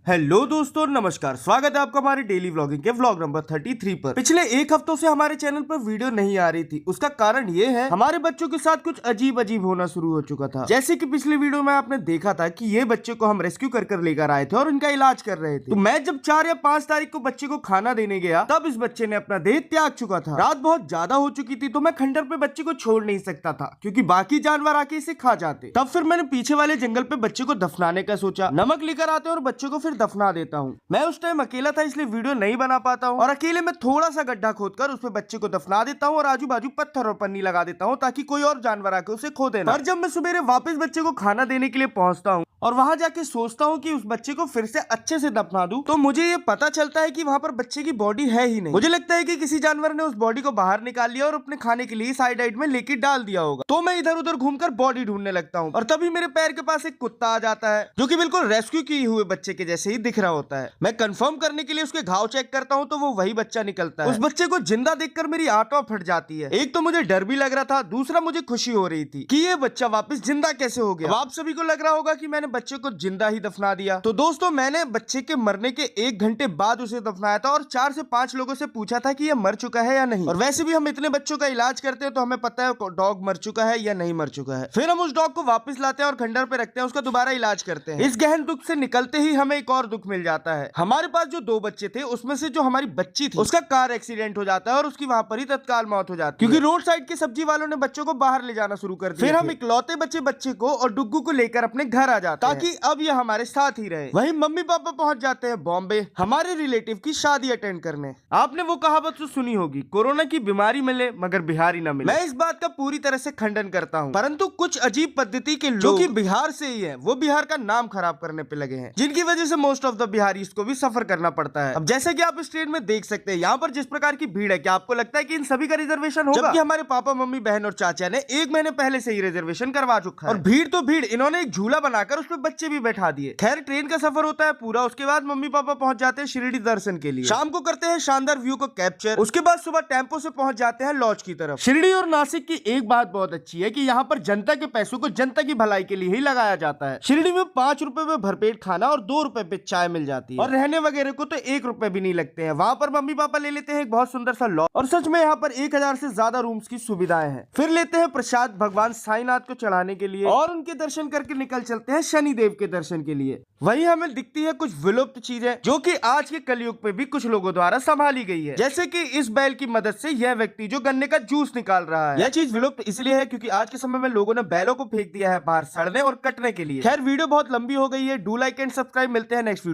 Hello दोस्तों, नमस्कार। स्वागत है आपका हमारे डेली व्लॉगिंग के व्लॉग नंबर 33 पर। पिछले एक हफ्तों से हमारे चैनल पर वीडियो नहीं आ रही थी। उसका कारण ये है, हमारे बच्चों के साथ कुछ अजीब अजीब होना शुरू हो चुका था। जैसे कि पिछली वीडियो में आपने देखा था कि ये बच्चे को हम रेस्क्यू कर लेकर आए थे और उनका इलाज कर रहे थे। तो मैं जब 4 या 5 तारीख को बच्चे को खाना देने गया, तब इस बच्चे ने अपना देह त्याग चुका था। रात बहुत ज्यादा हो चुकी थी, तो मैं खंडर पे बच्चे को छोड़ नहीं सकता था, क्योंकि बाकी जानवर आके इसे खा जाते। तब फिर मैंने पीछे वाले जंगल पे बच्चे को दफनाने का सोचा। नमक लेकर आते और बच्चे को फिर दफना देता हूँ। मैं उस टाइम अकेला था, इसलिए वीडियो नहीं बना पाता हूँ, और अकेले में थोड़ा सा गड्ढा खोदकर उसमें बच्चे को दफना देता हूँ और आजू बाजू पत्थर और पन्नी लगा देता हूँ, ताकि कोई और जानवर आके उसे खो देना। पर जब मैं सवेरे वापस बच्चे को खाना देने के लिए पहुंचता हूँ और वहां जाके सोचता हूँ कि उस बच्चे को फिर से अच्छे से दफना दूं, तो मुझे ये पता चलता है कि वहां पर बच्चे की बॉडी है ही नहीं। मुझे लगता है कि किसी जानवर ने उस बॉडी को बाहर निकाल लिया और अपने खाने के लिए साइड आइड में लेके डाल दिया होगा। तो मैं इधर उधर घूमकर बॉडी ढूंढने लगता हूँ, और तभी मेरे पैर के पास एक कुत्ता आ जाता है, जो कि बिल्कुल रेस्क्यू किए हुए बच्चे के जैसे ही दिख रहा होता है। मैं कंफर्म करने के लिए उसके घाव चेक करता हूँ, तो वो वही बच्चा निकलता है। उस बच्चे को जिंदा देखकर मेरी आत्मा फट जाती है। एक तो मुझे डर भी लग रहा था, दूसरा मुझे खुशी हो रही थी कि ये बच्चा वापस जिंदा कैसे हो गया। अब आप सभी को लग रहा होगा कि मैंने बच्चे को जिंदा ही दफना दिया। तो दोस्तों, मैंने बच्चे के मरने के 1 घंटे बाद उसे दफनाया था और 4 से 5 लोगों से पूछा था कि यह मर चुका है या नहीं। और वैसे भी हम इतने बच्चों का इलाज करते हैं, तो हमें पता है डॉग मर चुका है या नहीं मर चुका है। फिर हम उस डॉग को वापस लाते हैं और खंडर पे रखते हैं, उसका दोबारा इलाज करते हैं। इस गहन दुख से निकलते ही हमें एक और दुख मिल जाता है। हमारे पास जो 2 बच्चे थे, उसमें से जो हमारी बच्ची थी, उसका कार एक्सीडेंट हो जाता है और उसकी वहां पर ही तत्काल मौत हो जाती है, क्योंकि रोड साइड के सब्जी वालों ने बच्चों को बाहर ले जाना शुरू कर दिया। फिर हम इकलौते बच्चे को और डुग्गू को लेकर अपने घर आ जाते हैं, ताकि अब यह हमारे साथ ही रहे। वहीं मम्मी पापा पहुंच जाते हैं बॉम्बे हमारे रिलेटिव की शादी अटेंड करने। आपने वो कहावत तो सुनी होगी, कोरोना की बीमारी मिले मगर बिहारी न मिले। मैं इस बात का पूरी तरह से खंडन करता हूँ, परंतु कुछ अजीब पद्धति के लोग, जो कि बिहार से ही है, वो बिहार का नाम खराब करने पे लगे हैं, जिनकी वजह से मोस्ट ऑफ द बिहारी को भी सफर करना पड़ता है। अब जैसे कि आप इस ट्रेन में देख सकते हैं, यहाँ पर जिस प्रकार की भीड़ है, क्या आपको लगता है कि इन सभी का रिजर्वेशन होगा? जबकि हमारे पापा मम्मी बहन और चाचा ने 1 महीने पहले से ही रिजर्वेशन करवा चुका है। और भीड़ तो भीड़, इन्होंने एक झूला बनाकर उसमें बच्चे भी बैठा दिए। खैर, ट्रेन का सफर होता है पूरा। उसके बाद मम्मी पापा पहुंच जाते हैं शिरडी दर्शन के लिए। शाम को करते हैं शानदार व्यू को कैप्चर। उसके बाद सुबह टेम्पो से पहुंच जाते हैं लॉज की तरफ। शिरडी और नासिक की एक बात बहुत अच्छी है कि यहाँ पर जनता के पैसों को जनता की भलाई के लिए ही लगाया जाता है। शिरडी में 5 रुपए में भरपेट खाना और 2 रुपए पे चाय मिल जाती है, और रहने वगैरह को तो 1 रुपए भी नहीं लगते हैं। वहाँ पर मम्मी पापा ले लेते हैं एक बहुत सुंदर सा लॉज, और सच में यहाँ पर 1000 से ज्यादा रूम्स की सुविधाएं हैं। फिर लेते हैं प्रसाद भगवान साईनाथ को चढ़ाने के लिए, और उनके दर्शन करके निकल चलते हैं शनिदेव के दर्शन के लिए। वहीं हमें दिखती है कुछ विलुप्त चीजें, जो कि आज के कलयुग पे भी कुछ लोगों द्वारा संभाली गई है। जैसे कि इस बैल की मदद से यह व्यक्ति जो गन्ने का जूस निकाल रहा है। यह चीज विलुप्त इसलिए है क्योंकि आज के समय में लोगों ने बैलों को फेंक दिया है बाहर सड़ने और कटने के लिए। खैर, वीडियो बहुत लंबी हो गई है। Do like and subscribe. मिलते हैं नेक्स्ट वीडियो।